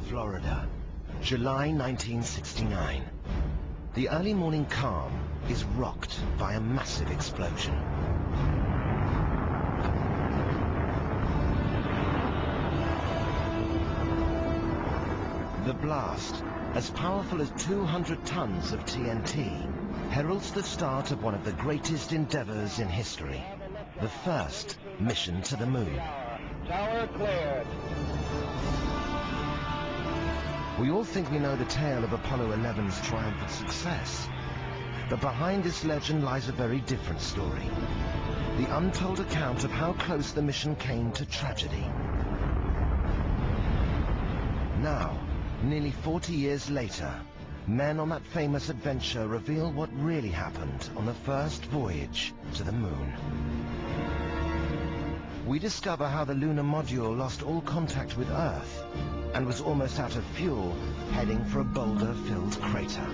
Florida, July 1969. The early morning calm is rocked by a massive explosion. The blast, as powerful as 200 tons of TNT, heralds the start of one of the greatest endeavors in history, the first mission to the moon. Tower cleared. We all think we know the tale of Apollo 11's triumphant success, but behind this legend lies a very different story. The untold account of how close the mission came to tragedy. Now, nearly 40 years later, men on that famous adventure reveal what really happened on the first voyage to the moon. We discover how the lunar module lost all contact with Earth and was almost out of fuel, heading for a boulder-filled crater.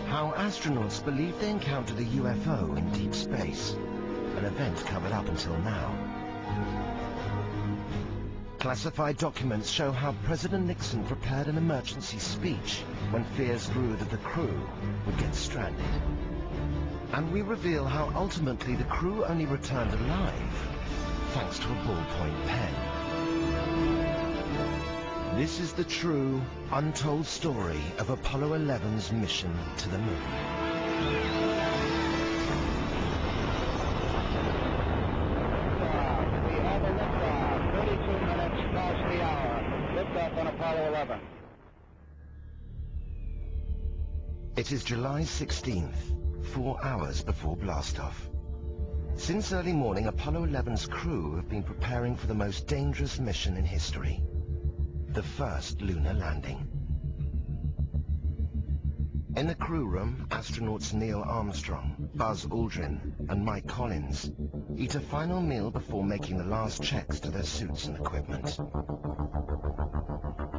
How astronauts believe they encountered a UFO in deep space, an event covered up until now. Classified documents show how President Nixon prepared an emergency speech when fears grew that the crew would get stranded. And we reveal how ultimately the crew only returned alive thanks to a ballpoint pen. This is the true, untold story of Apollo 11's mission to the moon. We have a liftoff, 32 minutes past the hour. Liftoff on Apollo 11. It is July 16th, 4 hours before blastoff. Since early morning, Apollo 11's crew have been preparing for the most dangerous mission in history, the first lunar landing. In the crew room, astronauts Neil Armstrong, Buzz Aldrin, and Mike Collins eat a final meal before making the last checks to their suits and equipment.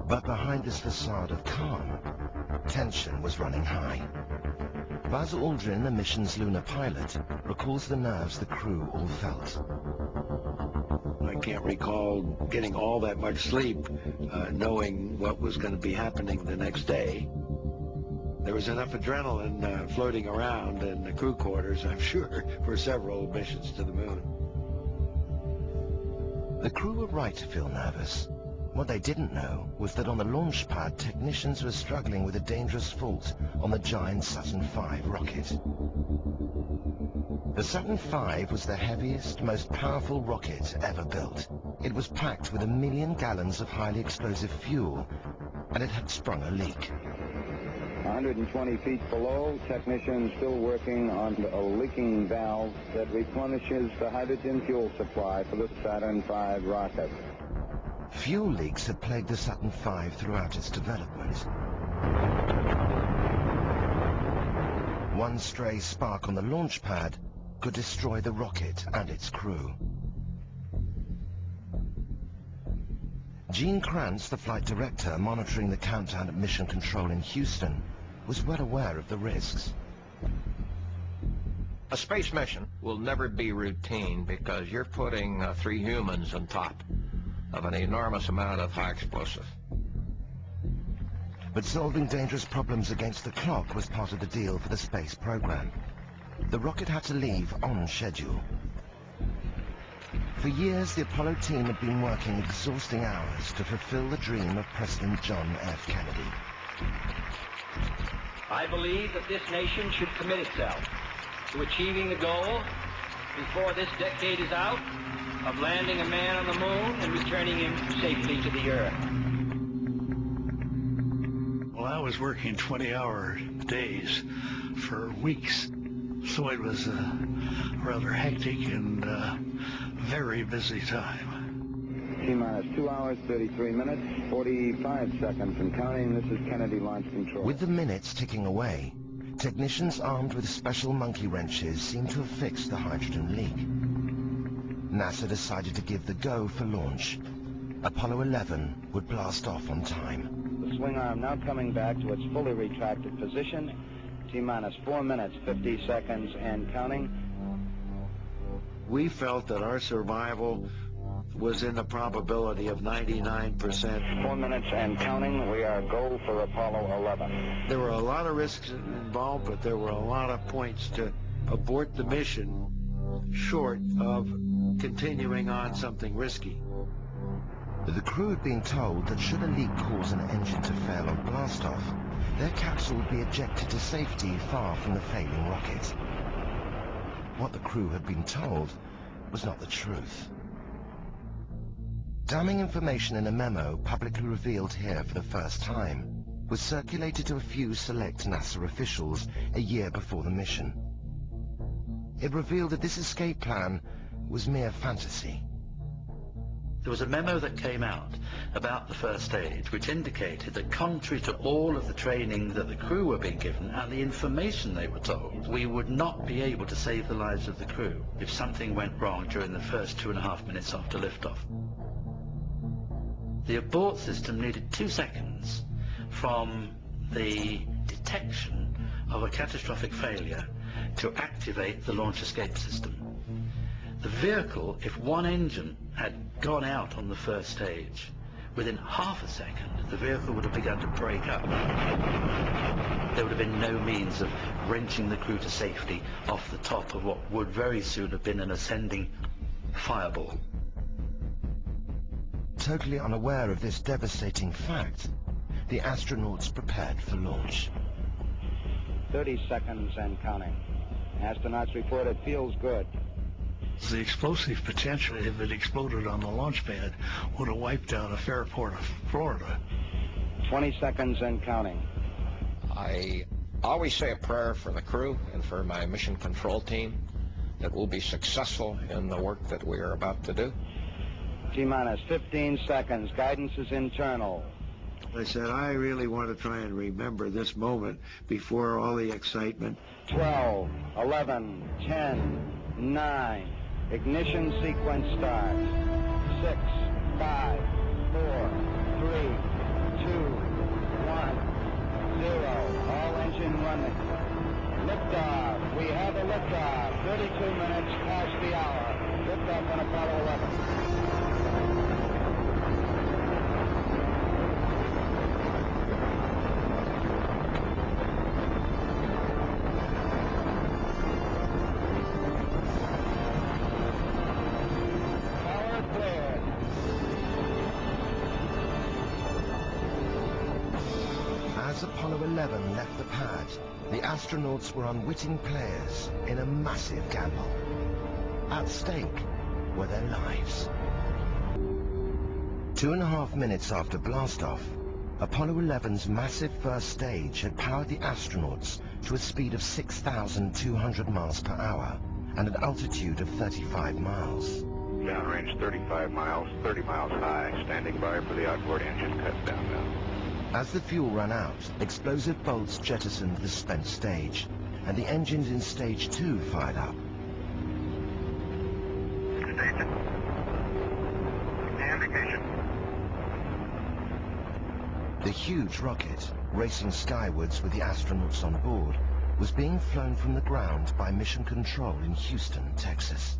But behind this facade of calm, tension was running high. Buzz Aldrin, the mission's lunar pilot, recalls the nerves the crew all felt. I can't recall getting all that much sleep, knowing what was going to be happening the next day. There was enough adrenaline floating around in the crew quarters, I'm sure, for several missions to the moon. The crew were right to feel nervous. What they didn't know was that on the launch pad, technicians were struggling with a dangerous fault on the giant Saturn V rocket. The Saturn V was the heaviest, most powerful rocket ever built. It was packed with 1 million gallons of highly explosive fuel, and it had sprung a leak. 120 feet below, technicians still working on a leaking valve that replenishes the hydrogen fuel supply for the Saturn V rocket. Fuel leaks had plagued the Saturn V throughout its development. One stray spark on the launch pad could destroy the rocket and its crew. Gene Kranz, the flight director monitoring the countdown at Mission Control in Houston, was well aware of the risks. A space mission will never be routine because you're putting 3 humans on top of an enormous amount of high explosive. But solving dangerous problems against the clock was part of the deal for the space program. The rocket had to leave on schedule. For years, the Apollo team had been working exhausting hours to fulfill the dream of President John F. Kennedy. I believe that this nation should commit itself to achieving the goal before this decade is out of landing a man on the moon and returning him safely to the Earth. Well, I was working 20-hour days for weeks, so it was a rather hectic and very busy time. T-minus 2 hours, 33 minutes, 45 seconds and counting. This is Kennedy Launch Control. With the minutes ticking away, technicians armed with special monkey wrenches seemed to have fixed the hydrogen leak. NASA decided to give the go for launch. Apollo 11 would blast off on time. The swing arm now coming back to its fully retracted position. T-minus 4 minutes, 50 seconds and counting. We felt that our survival was in the probability of 99%. 4 minutes and counting. We are go for Apollo 11. There were a lot of risks involved, but there were a lot of points to abort the mission short of continuing on something risky. The crew had been told that should a leak cause an engine to fail on blastoff, their capsule would be ejected to safety far from the failing rocket. What the crew had been told was not the truth. Damning information in a memo publicly revealed here for the first time was circulated to a few select NASA officials a year before the mission. It revealed that this escape plan was mere fantasy. There was a memo that came out about the first stage which indicated that contrary to all of the training that the crew were being given and the information they were told, we would not be able to save the lives of the crew if something went wrong during the first 2.5 minutes after liftoff. The abort system needed 2 seconds from the detection of a catastrophic failure to activate the launch escape system. The vehicle, if one engine had gone out on the first stage, within half a second, the vehicle would have begun to break up. There would have been no means of wrenching the crew to safety off the top of what would very soon have been an ascending fireball. Totally unaware of this devastating fact, the astronauts prepared for launch. 30 seconds and counting. Astronauts report it feels good. The explosive potential, if it exploded on the launch pad, would have wiped out a fair part of Florida. 20 seconds and counting. I always say a prayer for the crew and for my mission control team that we'll be successful in the work that we are about to do. T-minus 15 seconds. Guidance is internal. I said, I really want to try and remember this moment before all the excitement. 12, 11, 10, 9. Ignition sequence starts. 6, 5, 4, 3, 2, 1, 0. All engine running. Liftoff. We have a liftoff. 32 minutes past the hour. Liftoff on Apollo 11. As Apollo 11 left the pad, the astronauts were unwitting players in a massive gamble. At stake were their lives. 2.5 minutes after blastoff, Apollo 11's massive first stage had powered the astronauts to a speed of 6,200 miles per hour and an altitude of 35 miles. Downrange 35 miles, 30 miles high, standing by for the outboard engine cut down now. As the fuel ran out, explosive bolts jettisoned the spent stage, and the engines in stage 2 fired up. Station. Indication. The huge rocket, racing skywards with the astronauts on board, was being flown from the ground by Mission Control in Houston, Texas.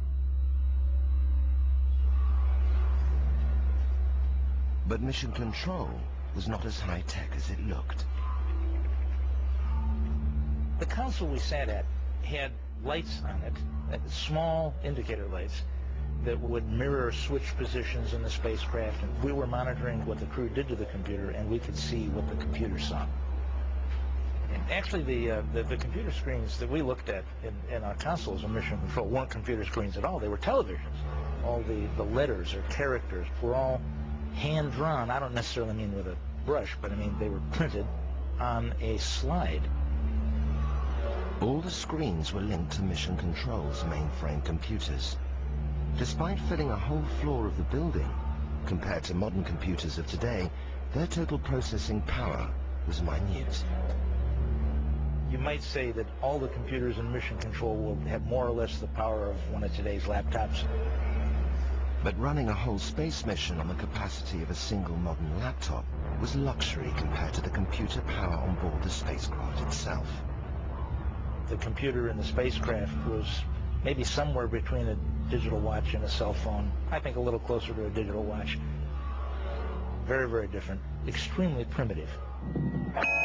But Mission Control was not as high-tech as it looked. The console we sat at had lights on it, small indicator lights, that would mirror switch positions in the spacecraft, and we were monitoring what the crew did to the computer, and we could see what the computer saw. And actually, the computer screens that we looked at in our consoles in Mission Control weren't computer screens at all. They were televisions. All the letters or characters were all hand-drawn. I don't necessarily mean with a brush, but I mean they were printed on a slide. All the screens were linked to Mission Control's mainframe computers. Despite filling a whole floor of the building, compared to modern computers of today, their total processing power was minute. You might say that all the computers in Mission Control will have more or less the power of one of today's laptops. But running a whole space mission on the capacity of a single modern laptop was luxury compared to the computer power on board the spacecraft itself. The computer in the spacecraft was maybe somewhere between a digital watch and a cell phone. I think a little closer to a digital watch. Very, very different. Extremely primitive.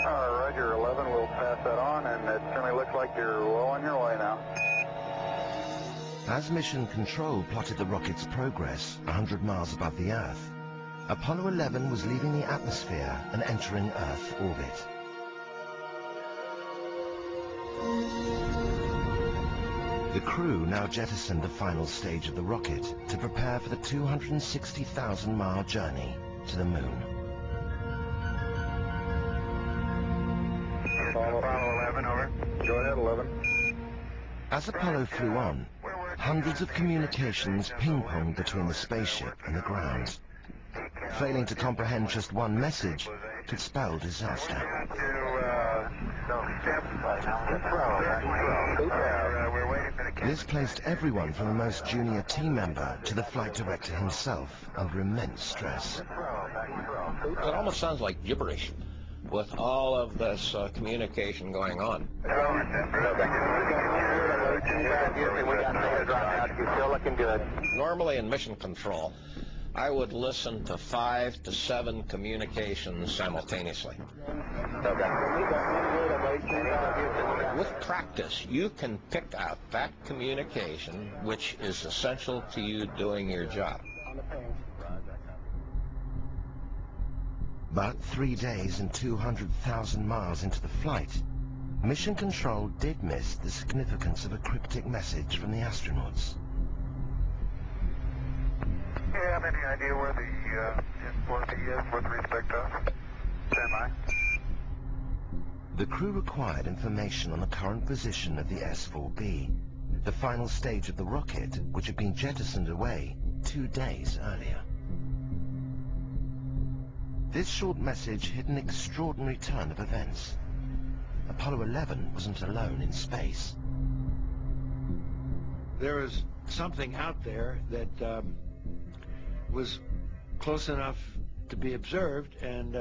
Roger, 11, we'll pass that on, and it certainly looks like you're well on your way now. As Mission Control plotted the rocket's progress 100 miles above the Earth, Apollo 11 was leaving the atmosphere and entering Earth orbit. The crew now jettisoned the final stage of the rocket to prepare for the 260,000-mile journey to the Moon. Apollo 11, over. Go ahead, 11. As Apollo flew on, hundreds of communications ping-ponged between the spaceship and the ground. Failing to comprehend just one message could spell disaster. This placed everyone from the most junior team member to the flight director himself under immense stress. It almost sounds like gibberish with all of this communication going on. Normally in mission control, I would listen to 5 to 7 communications simultaneously. With practice, you can pick out that communication which is essential to you doing your job. But 3 days and 200,000 miles into the flight, Mission Control did miss the significance of a cryptic message from the astronauts. Do you have any idea where the S4B is with respect to us? Stand by. The crew required information on the current position of the S4B, the final stage of the rocket which had been jettisoned away 2 days earlier. This short message hid an extraordinary turn of events. Apollo 11 wasn't alone in space. There was something out there that was close enough to be observed, and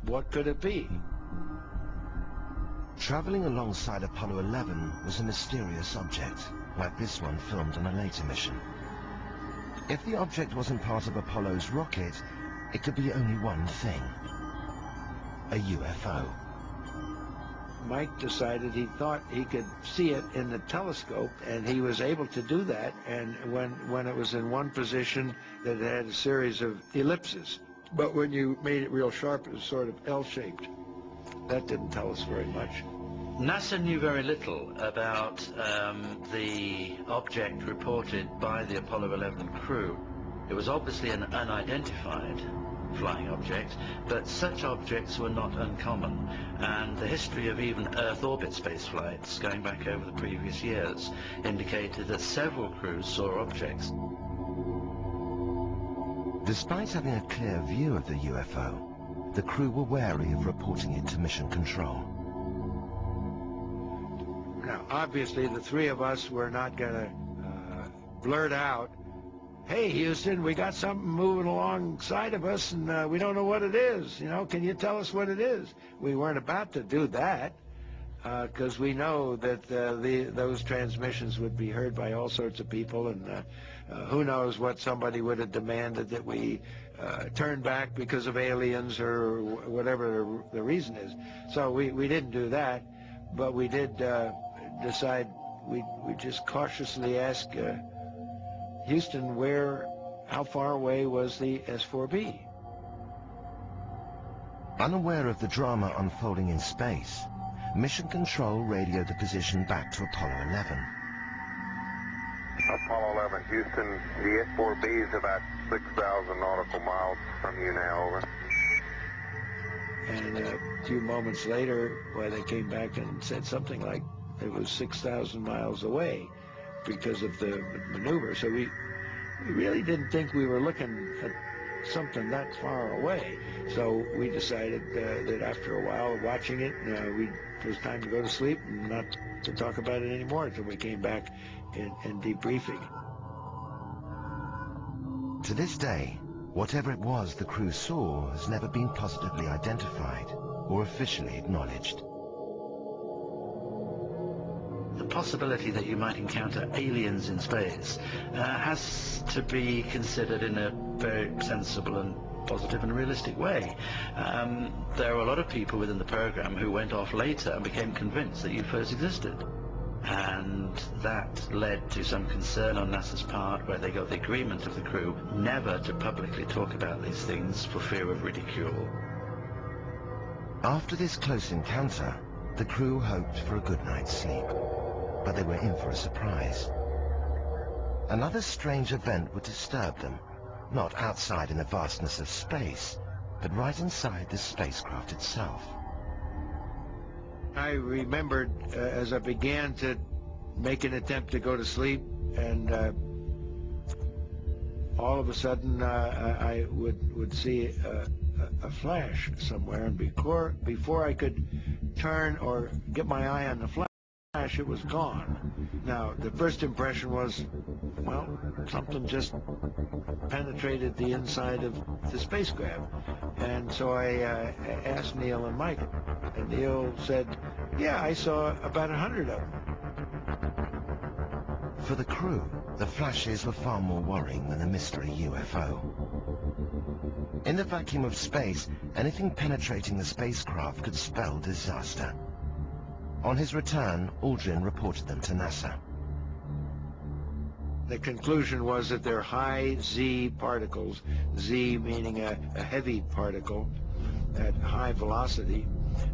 what could it be? Traveling alongside Apollo 11 was a mysterious object, like this one filmed on a later mission. If the object wasn't part of Apollo's rocket, it could be only one thing: a UFO. Mike decided he thought he could see it in the telescope, and he was able to do that. And when it was in one position, that it had a series of ellipses. But when you made it real sharp, it was sort of L-shaped. That didn't tell us very much. NASA knew very little about the object reported by the Apollo 11 crew. It was obviously an unidentified flying object, but such objects were not uncommon, and the history of even Earth orbit space flights going back over the previous years indicated that several crews saw objects. Despite having a clear view of the UFO, the crew were wary of reporting it to Mission Control. Now, obviously, the three of us were not going to blurt out, "Hey, Houston, we got something moving alongside of us, and we don't know what it is. You know, can you tell us what it is?" We weren't about to do that, because we know that those transmissions would be heard by all sorts of people, and who knows what somebody would have demanded that we turn back because of aliens or whatever the reason is. So we didn't do that, but we did decide we just cautiously ask Houston, how far away was the S4B? Unaware of the drama unfolding in space, Mission Control radioed the position back to Apollo 11. Apollo 11, Houston, the S4B is about 6,000 nautical miles from you now, over. And a few moments later, they came back and said something like it was 6,000 miles away because of the maneuver. So we really didn't think we were looking at something that far away. So we decided that after a while of watching it, it was time to go to sleep and not to talk about it anymore until we came back in debriefing. To this day, whatever it was the crew saw has never been positively identified or officially acknowledged. the possibility that you might encounter aliens in space has to be considered in a very sensible and positive and realistic way. There are a lot of people within the program who went off later and became convinced that UFOs existed. And that led to some concern on NASA's part, where they got the agreement of the crew never to publicly talk about these things for fear of ridicule. After this close encounter, the crew hoped for a good night's sleep, but they were in for a surprise. Another strange event would disturb them, not outside in the vastness of space, but right inside the spacecraft itself. I remembered as I began to make an attempt to go to sleep, and all of a sudden I would see a flash somewhere, and before I could turn or get my eye on the flash, it was gone. Now, the first impression was, well, something just penetrated the inside of the spacecraft. And so I asked Neil and Mike, and Neil said, yeah, I saw about 100 of them. For the crew, the flashes were far more worrying than the mystery UFO. In the vacuum of space, anything penetrating the spacecraft could spell disaster. On his return, Aldrin reported them to NASA. The conclusion was that they're high Z particles, Z meaning a heavy particle at high velocity,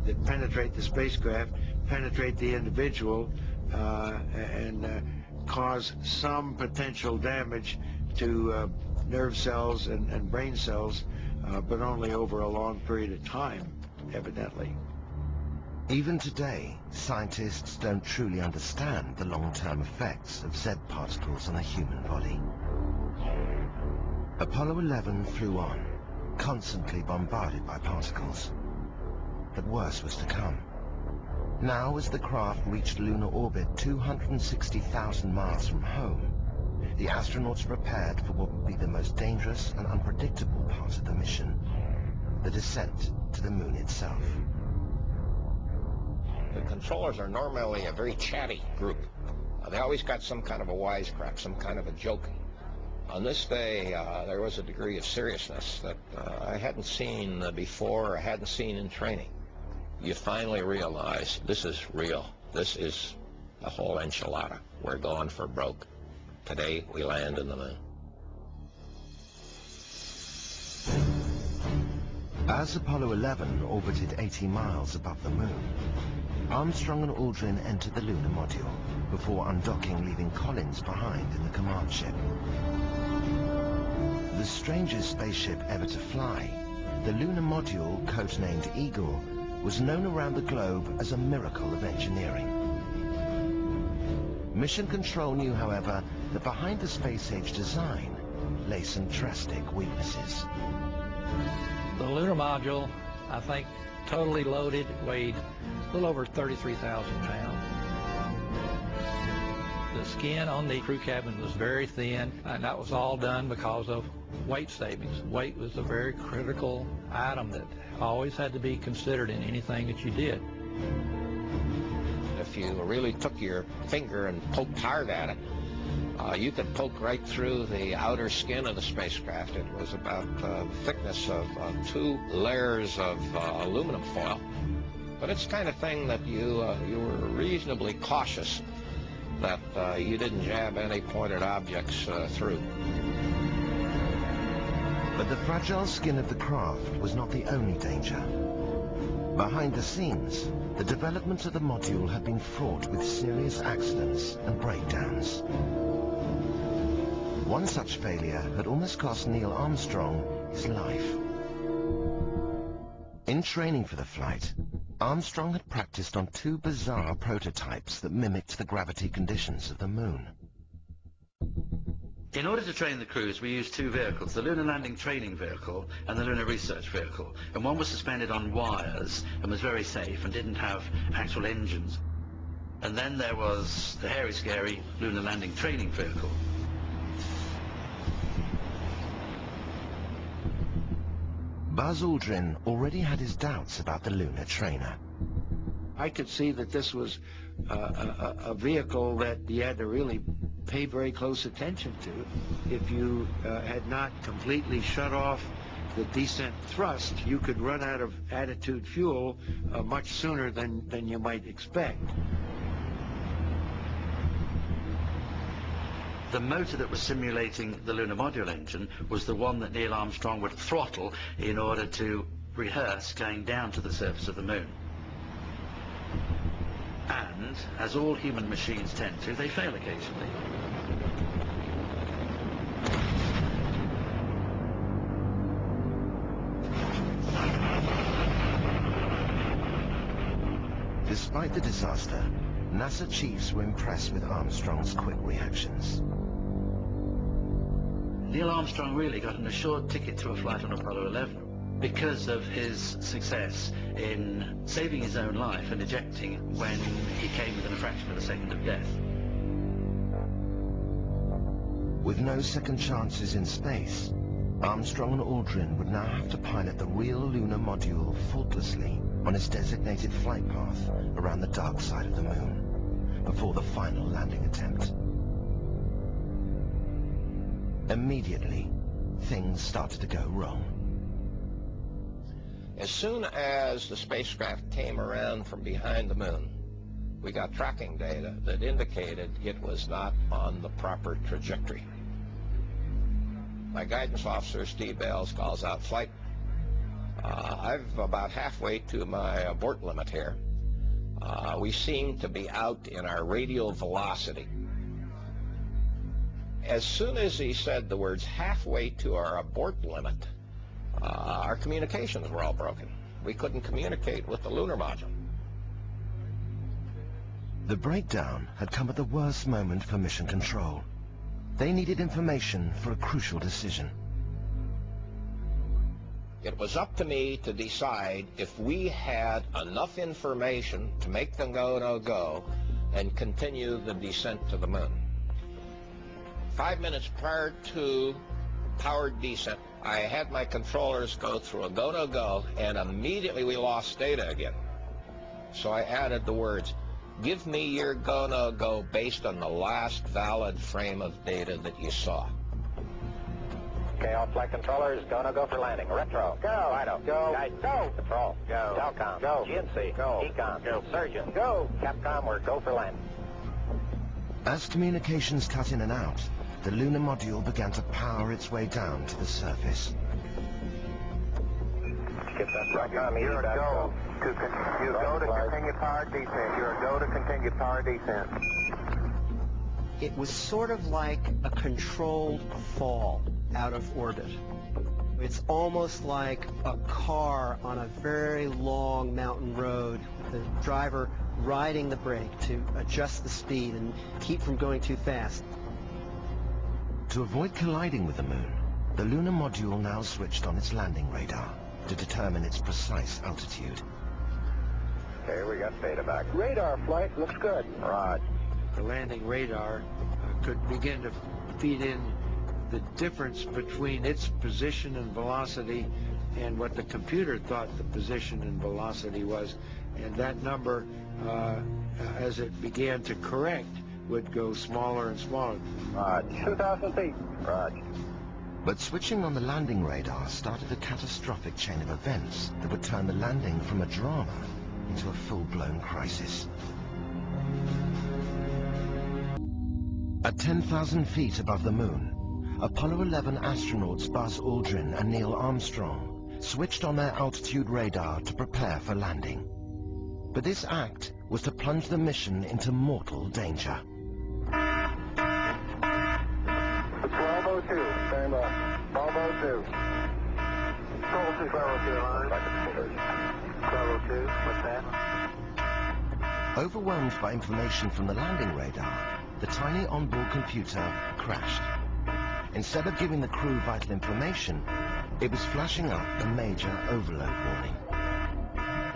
that penetrate the spacecraft, penetrate the individual, and cause some potential damage to nerve cells and brain cells, but only over a long period of time, evidently. Even today, scientists don't truly understand the long-term effects of Z particles on the human body. Apollo 11 flew on, constantly bombarded by particles. But worse was to come. Now, as the craft reached lunar orbit 260,000 miles from home, the astronauts prepared for what would be the most dangerous and unpredictable part of the mission, the descent to the moon itself. The controllers are normally a very chatty group. They always got some kind of a wisecrack, some kind of a joke. On this day, there was a degree of seriousness that I hadn't seen before, or hadn't seen in training. You finally realize this is real. This is the whole enchilada. We're going for broke. Today, we land in the moon. As Apollo 11 orbited 80 miles above the moon, Armstrong and Aldrin entered the lunar module before undocking, leaving Collins behind in the command ship. The strangest spaceship ever to fly, the lunar module, codenamed Eagle, was known around the globe as a miracle of engineering. Mission Control knew, however, that behind the space-age design lay some drastic weaknesses. The lunar module, I think, totally loaded, weighed a little over 33,000 pounds. The skin on the crew cabin was very thin, and that was all done because of weight savings. Weight was a very critical item that always had to be considered in anything that you did. If you really took your finger and poked hard at it, you could poke right through the outer skin of the spacecraft. It was about the thickness of 2 layers of aluminum foil. But it's the kind of thing that you were reasonably cautious that you didn't jab any pointed objects through. But the fragile skin of the craft was not the only danger. Behind the scenes, the development of the module had been fraught with serious accidents and breakdowns. One such failure had almost cost Neil Armstrong his life. In training for the flight, Armstrong had practiced on 2 bizarre prototypes that mimicked the gravity conditions of the moon. In order to train the crews, we used 2 vehicles, the Lunar Landing Training Vehicle and the Lunar Research Vehicle. And one was suspended on wires and was very safe and didn't have actual engines. And then there was the hairy, scary Lunar Landing Training Vehicle. Buzz Aldrin already had his doubts about the lunar trainer. I could see that this was a vehicle that you had to really pay very close attention to. If you had not completely shut off the descent thrust, you could run out of attitude fuel much sooner than you might expect. The motor that was simulating the lunar module engine was the one that Neil Armstrong would throttle in order to rehearse going down to the surface of the moon. And, as all human machines tend to, they fail occasionally. Despite the disaster, NASA chiefs were impressed with Armstrong's quick reactions. Neil Armstrong really got an assured ticket to a flight on Apollo 11 because of his success in saving his own life and ejecting when he came within a fraction of a second of death. With no second chances in space, Armstrong and Aldrin would now have to pilot the real lunar module faultlessly on its designated flight path around the dark side of the moon before the final landing attempt. Immediately, things started to go wrong. As soon as the spacecraft came around from behind the moon, we got tracking data that indicated it was not on the proper trajectory. My guidance officer, Steve Bales, calls out flight. I've about halfway to my abort limit here. We seem to be out in our radial velocity. As soon as he said the words halfway to our abort limit, our communications were all broken. We couldn't communicate with the lunar module. The breakdown had come at the worst moment for mission control. They needed information for a crucial decision. It was up to me to decide if we had enough information to make them go, no go, and continue the descent to the moon. 5 minutes prior to powered descent, I had my controllers go through a go, no go, and immediately we lost data again. So I added the words, "Give me your go, no go based on the last valid frame of data that you saw." Okay, all flight controllers, go, no go for landing. Retro, go. Fido, go. Guide, go. Control, go. Telcom, go. GNC, go. Econ, go. Surgeon, go. Capcom, we're go for landing. As communications cut in and out, the lunar module began to power its way down to the surface. Get that you're a go. You go to continue power descent. You're a go to continue power descent. It was sort of like a controlled fall out of orbit. It's almost like a car on a very long mountain road, the driver riding the brake to adjust the speed and keep from going too fast. To avoid colliding with the moon, the lunar module now switched on its landing radar to determine its precise altitude. Okay, we got data back. Radar flight looks good. Right. The landing radar could begin to feed in the difference between its position and velocity and what the computer thought the position and velocity was, and that number, as it began to correct, would go smaller and smaller. Right. 2,000 feet. Right. But switching on the landing radar started a catastrophic chain of events that would turn the landing from a drama into a full-blown crisis. At 10,000 feet above the moon, Apollo 11 astronauts Buzz Aldrin and Neil Armstrong switched on their altitude radar to prepare for landing. But this act was to plunge the mission into mortal danger. 1202, stand by. 1202. 1202 line. 1202, what's that? Overwhelmed by information from the landing radar, the tiny onboard computer crashed. Instead of giving the crew vital information, it was flashing up a major overload warning.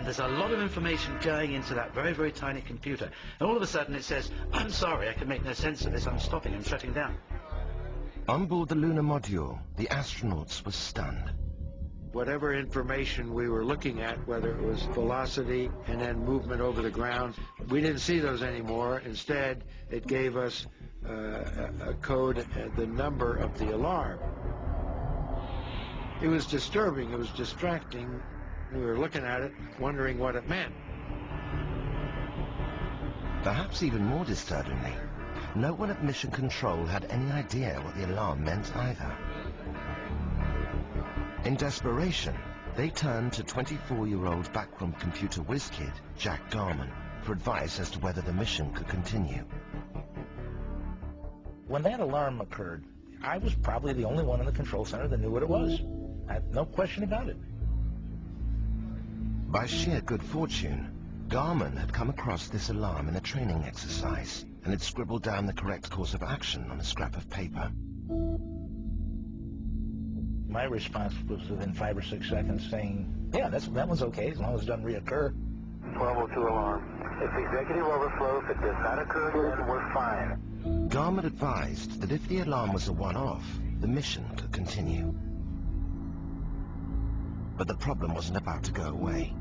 There's a lot of information going into that very, very tiny computer. And all of a sudden it says, "I'm sorry, I can make no sense of this. I'm stopping. I'm shutting down." On board the lunar module, the astronauts were stunned. whatever information we were looking at, whether it was velocity and then movement over the ground, we didn't see those anymore. Instead, it gave us a code, the number of the alarm. It was disturbing, it was distracting. We were looking at it, wondering what it meant. Perhaps even more disturbingly, no one at Mission Control had any idea what the alarm meant either. In desperation, they turned to 24-year-old backroom computer whiz kid Jack Garman for advice as to whether the mission could continue. When that alarm occurred, I was probably the only one in the control center that knew what it was. I had no question about it. By sheer good fortune, Garman had come across this alarm in a training exercise and had scribbled down the correct course of action on a scrap of paper. My response was within 5 or 6 seconds saying, yeah, that one's okay, as long as it doesn't reoccur. 1202 alarm. It's executive overflow. If it does not occur again, we're fine. Garman advised that if the alarm was a one-off, the mission could continue. But the problem wasn't about to go away.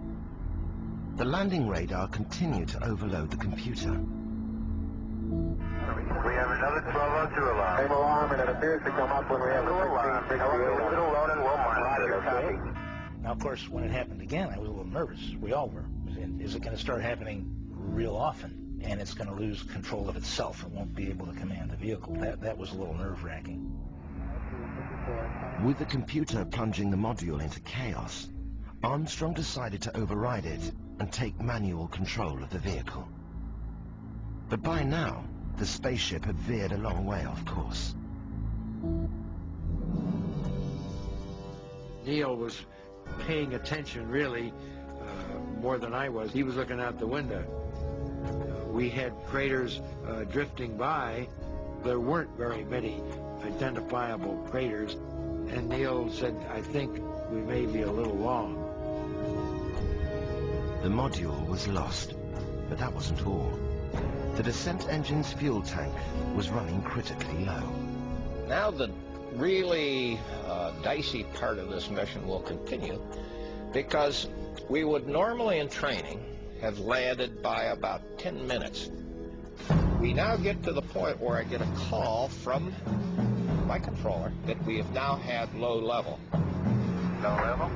The landing radar continued to overload the computer. We have another 1202 alarm. Same alarm, and it appears to come up when we have a 1668. Leave it alone and we'll monitor. Copy. Now, of course, when it happened again, I was a little nervous. We all were. Is it going to start happening real often? And it's going to lose control of itself and won't be able to command the vehicle. That was a little nerve-wracking. With the computer plunging the module into chaos, Armstrong decided to override it and take manual control of the vehicle. But by now, the spaceship had veered a long way off course. Neil was paying attention, really, more than I was. He was looking out the window. We had craters drifting by. There weren't very many identifiable craters. And Neil said, I think we may be a little long. The module was lost, but that wasn't all. The descent engine's fuel tank was running critically low. Now the really dicey part of this mission will continue, because we would normally in training have landed by about 10 minutes. We now get to the point where I get a call from my controller that we have now had low level. Low level?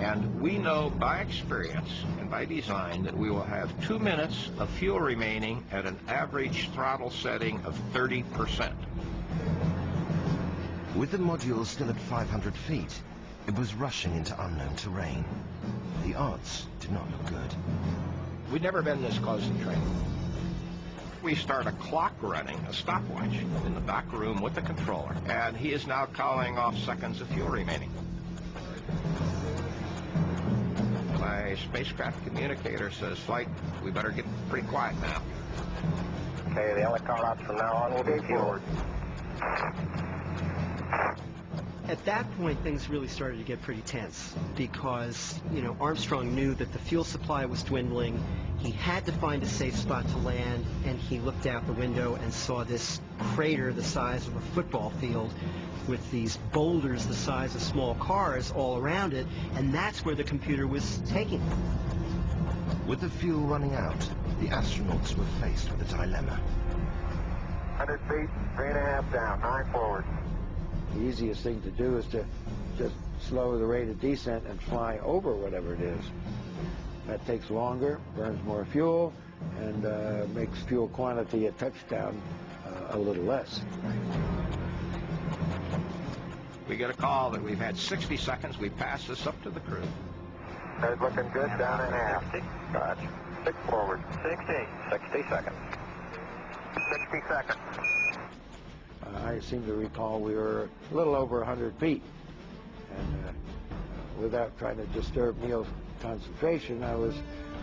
And we know by experience and by design that we will have 2 minutes of fuel remaining at an average throttle setting of 30%. With the module still at 500 feet, it was rushing into unknown terrain. The odds did not look good. We'd never been this close in training. We start a clock running, a stopwatch, in the back room with the controller, and he is now calling off seconds of fuel remaining. My spacecraft communicator says, Flight, we better get pretty quiet now. Okay, the only call outs from now on will be forward. At that point, things really started to get pretty tense because, Armstrong knew that the fuel supply was dwindling. He had to find a safe spot to land, and he looked out the window and saw this crater the size of a football field with these boulders the size of small cars all around it, and that's where the computer was taking them. With the fuel running out, the astronauts were faced with a dilemma. 100 feet, 3.5 down, 9 forward. The easiest thing to do is to just slow the rate of descent and fly over whatever it is. That takes longer, burns more fuel, and makes fuel quantity at touchdown a little less. We get a call that we've had 60 seconds. We pass this up to the crew. Head looking good, down and a half. Gotcha. 6 forward. 60 seconds. 60 seconds. I seem to recall we were a little over 100 feet. And without trying to disturb Neil's concentration, I was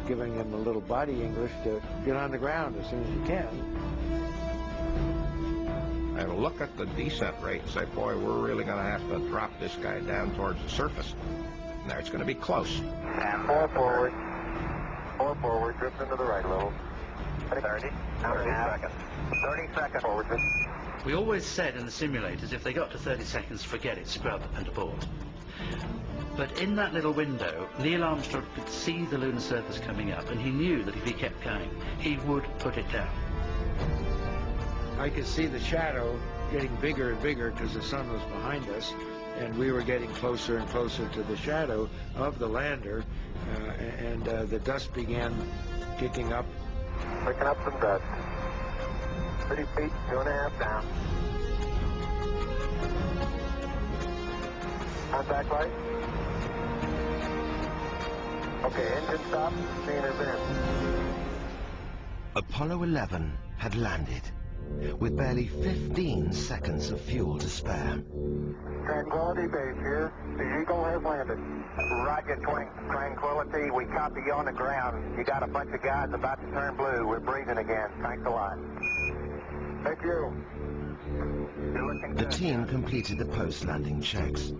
giving him a little body English to get on the ground as soon as you can. I look at the descent rate and say, boy, we're really going to have to drop this guy down towards the surface. And there, it's going to be close. And 4 forward. 4 forward, drift into the right a little. 30 seconds. 30 seconds forward. We always said in the simulators, if they got to 30 seconds, forget it, scrub and abort. But in that little window, Neil Armstrong could see the lunar surface coming up, and he knew that if he kept going, he would put it down. I could see the shadow getting bigger and bigger because the sun was behind us, and we were getting closer and closer to the shadow of the lander, and the dust began kicking up. Picking up some dust. 30 feet, 2.5 down. Contact light. Okay, engine stop. Seeing her in. Apollo 11 had landed, with barely 15 seconds of fuel to spare. Tranquility Base here. The Eagle has landed. Roger, Tranquility. We copy you on the ground. You got a bunch of guys about to turn blue. We're breathing again. Thanks a lot. Thank you. The team completed the post-landing checks.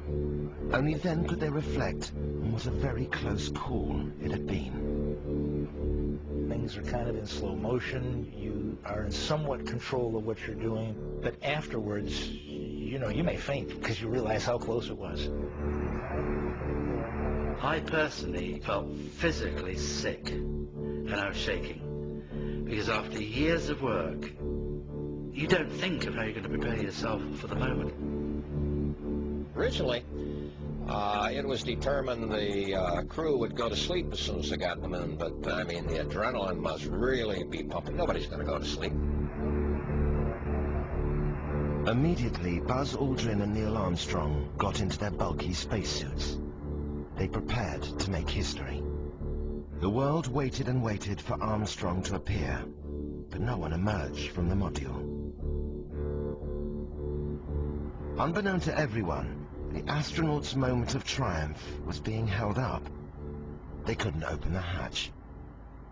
Only then could they reflect on what a very close call it had been. Things are kind of in slow motion. You are in somewhat control of what you're doing. But afterwards, you know, you may faint because you realize how close it was. I personally felt physically sick, and I was shaking. Because after years of work, you don't think of how you're going to prepare yourself for the moment. Originally, it was determined the crew would go to sleep as soon as they got to the moon, but I mean, the adrenaline must really be pumping. Nobody's going to go to sleep. Immediately, Buzz Aldrin and Neil Armstrong got into their bulky spacesuits. They prepared to make history. The world waited and waited for Armstrong to appear, but no one emerged from the module. Unbeknown to everyone, the astronauts' moment of triumph was being held up. They couldn't open the hatch.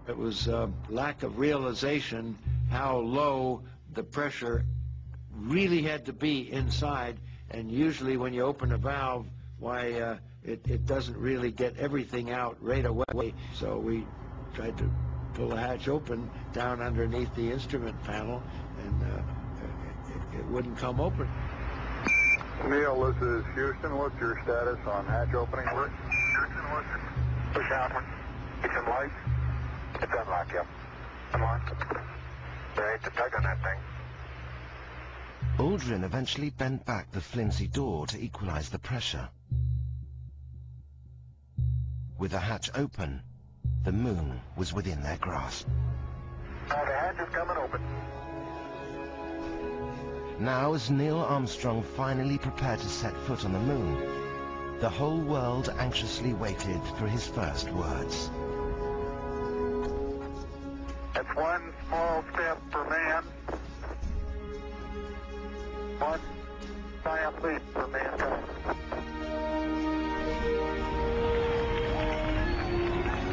It was a lack of realization how low the pressure really had to be inside, and usually when you open a valve, why, it doesn't really get everything out right away. So we tried to pull the hatch open down underneath the instrument panel, and it wouldn't come open. Neil, this is Houston. What's your status on hatch opening work? Houston, listen. Push outward. Get some lights. It's unlocked, yep. Unlocked. They hate to tug on that thing. Aldrin eventually bent back the flimsy door to equalize the pressure. With the hatch open, the moon was within their grasp. The hatch is coming open. Now, as Neil Armstrong finally prepared to set foot on the moon, the whole world anxiously waited for his first words. That's one small step for man, one giant leap for mankind.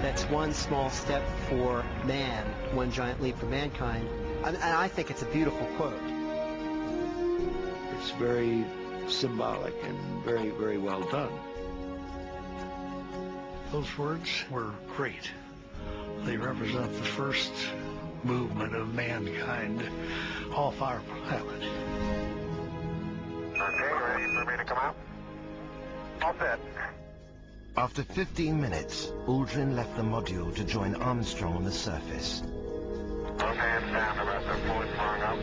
That's one small step for man, one giant leap for mankind. And I think it's a beautiful quote. It's very symbolic and very, very well done. Those words were great. They represent the first movement of mankind off our planet. Okay, ready for me to come out? All set. After 15 minutes, Aldrin left the module to join Armstrong on the surface. Both hands down, the rest of the fluid flowing up.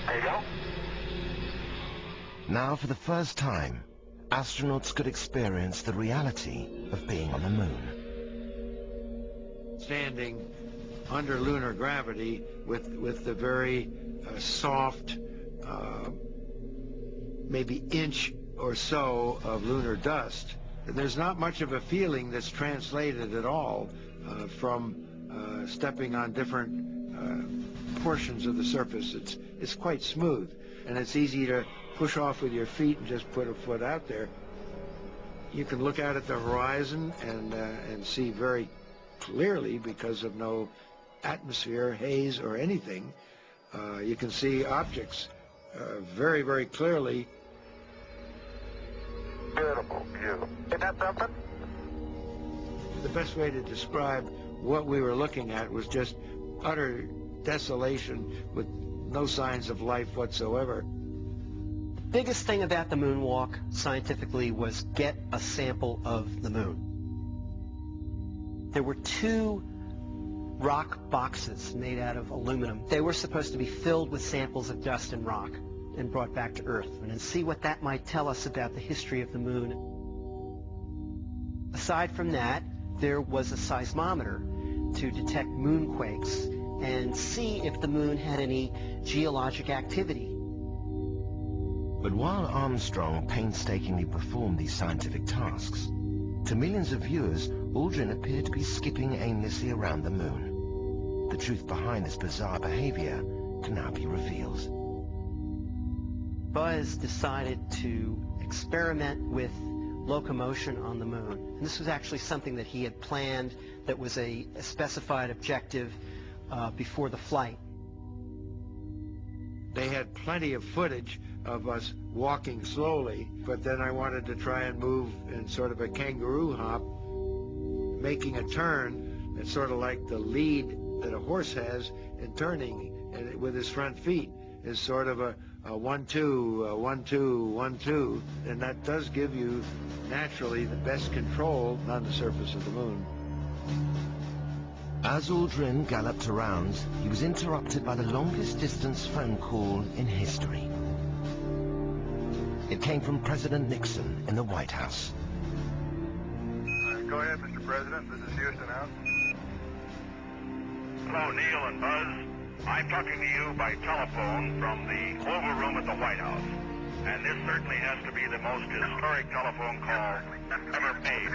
There you go. Now, for the first time, astronauts could experience the reality of being on the moon. Standing under lunar gravity with the very soft, maybe inch or so of lunar dust, there's not much of a feeling that's translated at all from stepping on different portions of the surface. It's quite smooth, and it's easy to push off with your feet and just put a foot out there. You can look out at the horizon and see very clearly, because of no atmosphere, haze, or anything. You can see objects very, very clearly. Beautiful view. Isn't that something? The best way to describe what we were looking at was just utter desolation with no signs of life whatsoever. Biggest thing about the moonwalk scientifically was get a sample of the moon. There were 2 rock boxes made out of aluminum. They were supposed to be filled with samples of dust and rock and brought back to Earth, and see what that might tell us about the history of the moon. Aside from that, there was a seismometer to detect moonquakes and see if the moon had any geologic activity. But while Armstrong painstakingly performed these scientific tasks, to millions of viewers, Aldrin appeared to be skipping aimlessly around the moon. The truth behind this bizarre behavior can now be revealed. Buzz decided to experiment with locomotion on the moon. And this was actually something that he had planned, that was a specified objective before the flight. They had plenty of footage of us walking slowly, but then I wanted to try and move in sort of a kangaroo hop, making a turn. It's sort of like the lead that a horse has in turning and with his front feet is sort of a 1-2, 1-2, 1-2, and that does give you naturally the best control on the surface of the moon. As Aldrin galloped around, he was interrupted by the longest distance phone call in history. It came from President Nixon in the White House. Go ahead, Mr. President. This is Houston out. Hello, Neil and Buzz. I'm talking to you by telephone from the Oval Room at the White House. And this certainly has to be the most historic telephone call ever made.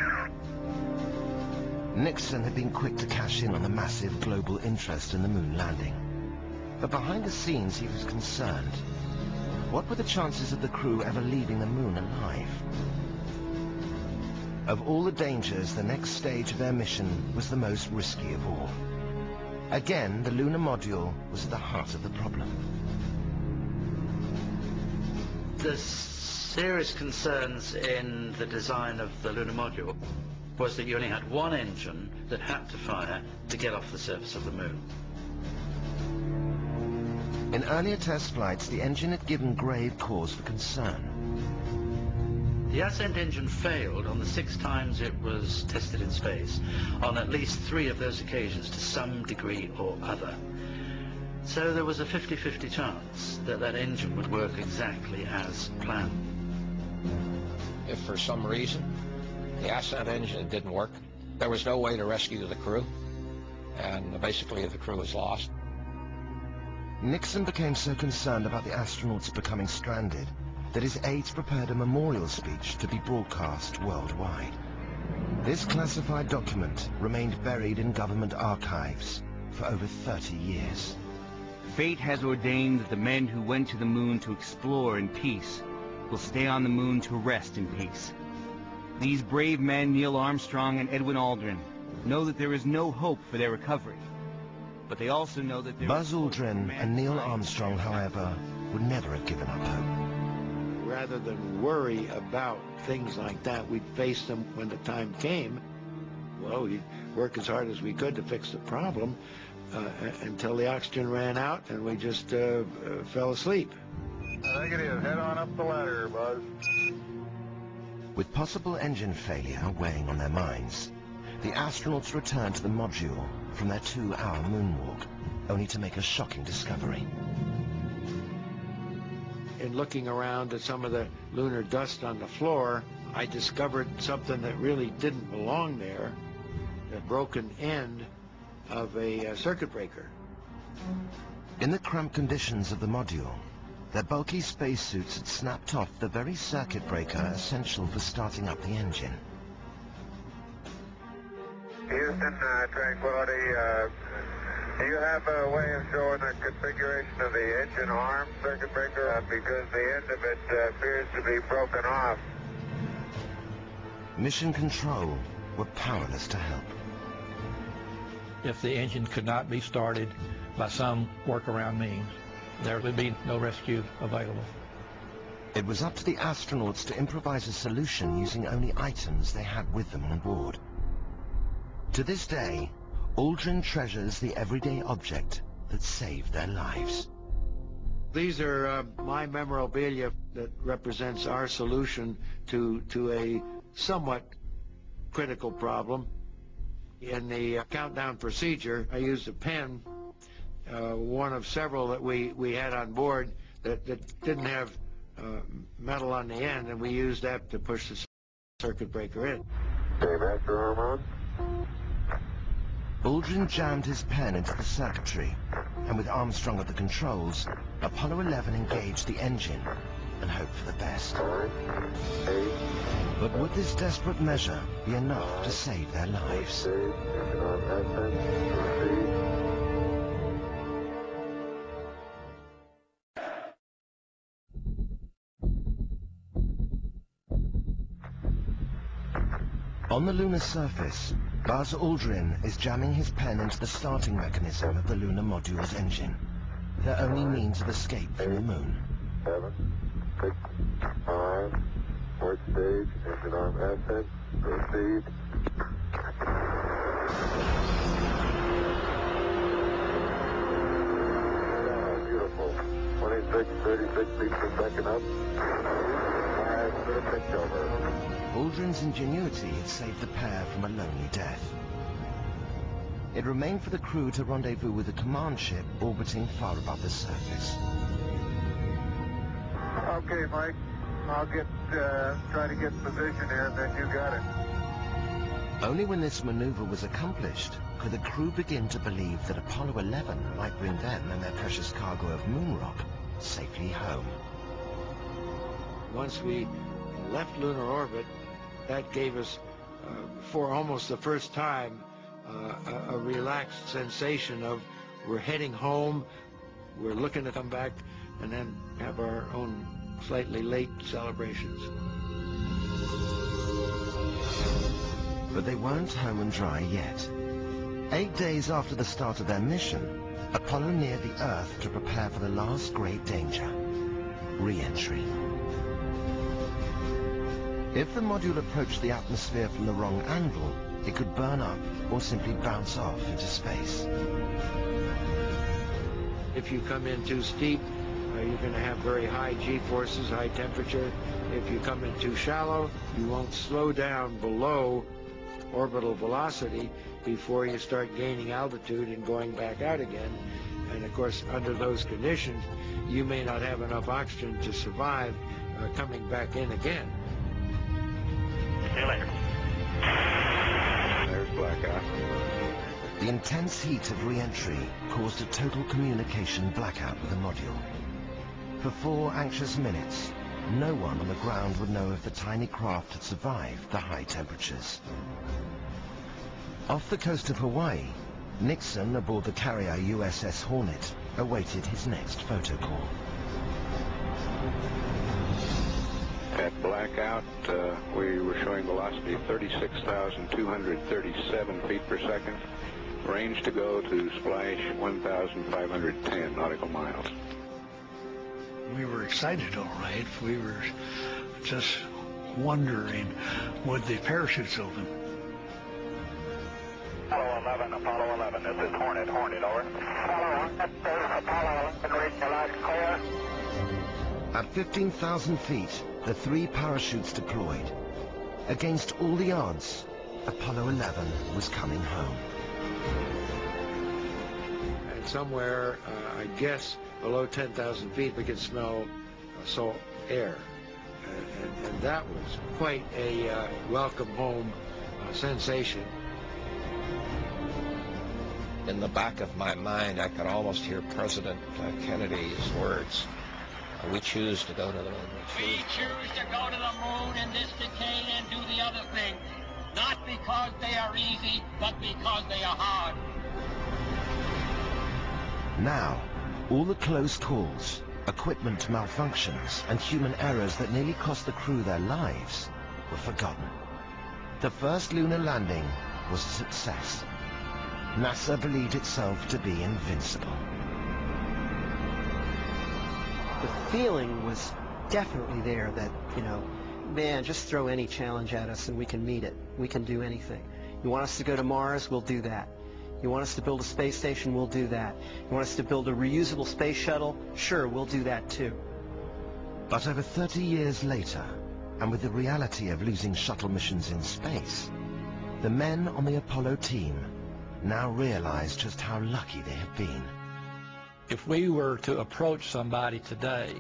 Nixon had been quick to cash in on the massive global interest in the moon landing. But behind the scenes, he was concerned. What were the chances of the crew ever leaving the moon alive? Of all the dangers, the next stage of their mission was the most risky of all. Again, the lunar module was at the heart of the problem. The serious concerns in the design of the lunar module was that you only had one engine that had to fire to get off the surface of the moon. In earlier test flights, the engine had given grave cause for concern. The ascent engine failed on the 6 times it was tested in space, on at least 3 of those occasions to some degree or other. So there was a 50-50 chance that that engine would work exactly as planned. If for some reason the ascent engine didn't work, there was no way to rescue the crew, and basically the crew was lost. Nixon became so concerned about the astronauts becoming stranded that his aides prepared a memorial speech to be broadcast worldwide. This classified document remained buried in government archives for over 30 years. Fate has ordained that the men who went to the moon to explore in peace will stay on the moon to rest in peace. These brave men, Neil Armstrong and Edwin Aldrin, know that there is no hope for their recovery. But they also know that Buzz Aldrin and Neil Armstrong, however, would never have given up hope. Rather than worry about things like that, we'd face them when the time came. Well, we'd work as hard as we could to fix the problem until the oxygen ran out and we just fell asleep. Negative. Head on up the ladder, Buzz. With possible engine failure weighing on their minds, the astronauts returned to the module from their 2-hour moonwalk, only to make a shocking discovery. In looking around at some of the lunar dust on the floor, I discovered something that really didn't belong there, the broken end of a circuit breaker. In the cramped conditions of the module, their bulky spacesuits had snapped off the very circuit breaker essential for starting up the engine. Houston, Tranquility, do you have a way of showing the configuration of the engine arm circuit breaker? Because the end of it appears to be broken off. Mission Control were powerless to help. If the engine could not be started by some workaround means, there would be no rescue available. It was up to the astronauts to improvise a solution using only items they had with them on board. To this day, Aldrin treasures the everyday object that saved their lives. These are my memorabilia that represents our solution to a somewhat critical problem. In the countdown procedure, I used a pen, one of several that we had on board that didn't have metal on the end, and we used that to push the circuit breaker in. Okay, master arm on. Aldrin jammed his pen into the circuitry, and with Armstrong at the controls, Apollo 11 engaged the engine and hoped for the best. 9, 8, But would this desperate measure be enough to save their lives? stage, engine on ascent, proceed. On the lunar surface, Buzz Aldrin is jamming his pen into the starting mechanism of the lunar module's engine, their only means of escape from the moon. 7, 6, 5, fourth stage, engine arm ascent, proceed. Oh, beautiful. 26, 36 feet per second up. 5 for the pitch over. Aldrin's ingenuity had saved the pair from a lonely death. It remained for the crew to rendezvous with the command ship orbiting far above the surface. Okay, Mike. I'll try to get position here, and then you got it. Only when this maneuver was accomplished could the crew begin to believe that Apollo 11 might bring them and their precious cargo of moon rock safely home. Once we left lunar orbit, that gave us, for almost the first time, a relaxed sensation of we're heading home, we're looking to come back, and then have our own slightly late celebrations. But they weren't home and dry yet. 8 days after the start of their mission, Apollo neared the Earth to prepare for the last great danger, re-entry. If the module approached the atmosphere from the wrong angle, it could burn up or simply bounce off into space. If you come in too steep, you're going to have very high G-forces, high temperature. If you come in too shallow, you won't slow down below orbital velocity before you start gaining altitude and going back out again. And of course, under those conditions, you may not have enough oxygen to survive coming back in again. See you later. There's blackout. The intense heat of re-entry caused a total communication blackout with the module. For 4 anxious minutes, no one on the ground would know if the tiny craft had survived the high temperatures. Off the coast of Hawaii, Nixon, aboard the carrier USS Hornet, awaited his next photo call. At blackout, we were showing velocity 36,237 feet per second. Range to go to splash 1,510 nautical miles. We were excited, all right. We were just wondering, would the parachutes open? Apollo 11, this is Hornet, over. Apollo 11, read your loud and clear. At 15,000 feet, the 3 parachutes deployed. Against all the odds, Apollo 11 was coming home. And somewhere, I guess, below 10,000 feet, we could smell salt air. And that was quite a welcome home sensation. In the back of my mind, I could almost hear President Kennedy's words. We choose to go to the moon. We choose to go to the moon in this decade and do the other things. Not because they are easy, but because they are hard. Now, all the close calls, equipment malfunctions, and human errors that nearly cost the crew their lives were forgotten. The first lunar landing was a success. NASA believed itself to be invincible. The feeling was definitely there that, man, just throw any challenge at us and we can meet it. We can do anything. You want us to go to Mars? We'll do that. You want us to build a space station? We'll do that. You want us to build a reusable space shuttle? Sure, we'll do that too. But over 30 years later, and with the reality of losing shuttle missions in space, the men on the Apollo team now realize just how lucky they have been. If we were to approach somebody today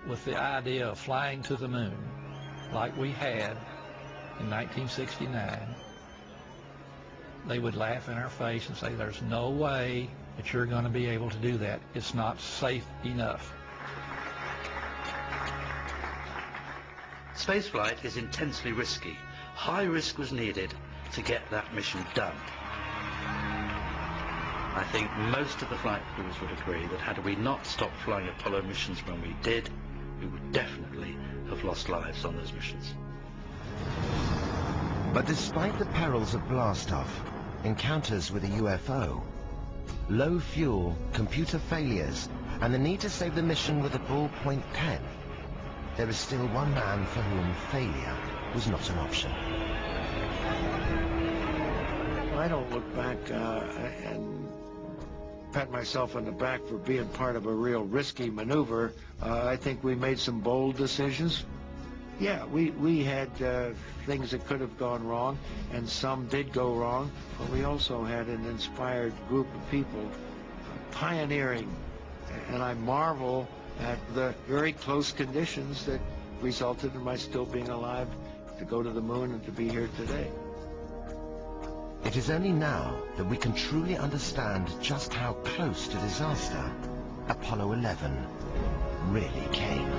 with the idea of flying to the moon like we had in 1969, they would laugh in our face and say, there's no way that you're going to be able to do that. It's not safe enough. Spaceflight is intensely risky. High risk was needed to get that mission done. I think most of the flight crews would agree that had we not stopped flying Apollo missions when we did, we would definitely have lost lives on those missions. But despite the perils of blastoff, encounters with a UFO, low fuel, computer failures, and the need to save the mission with a ballpoint pen, there is still one man for whom failure was not an option. I don't look back and pat myself on the back for being part of a real risky maneuver. I think we made some bold decisions. Yeah, we had things that could have gone wrong, and some did go wrong, but we also had an inspired group of people pioneering, and I marvel at the very close conditions that resulted in my still being alive to go to the moon and to be here today. It is only now that we can truly understand just how close to disaster Apollo 11 really came.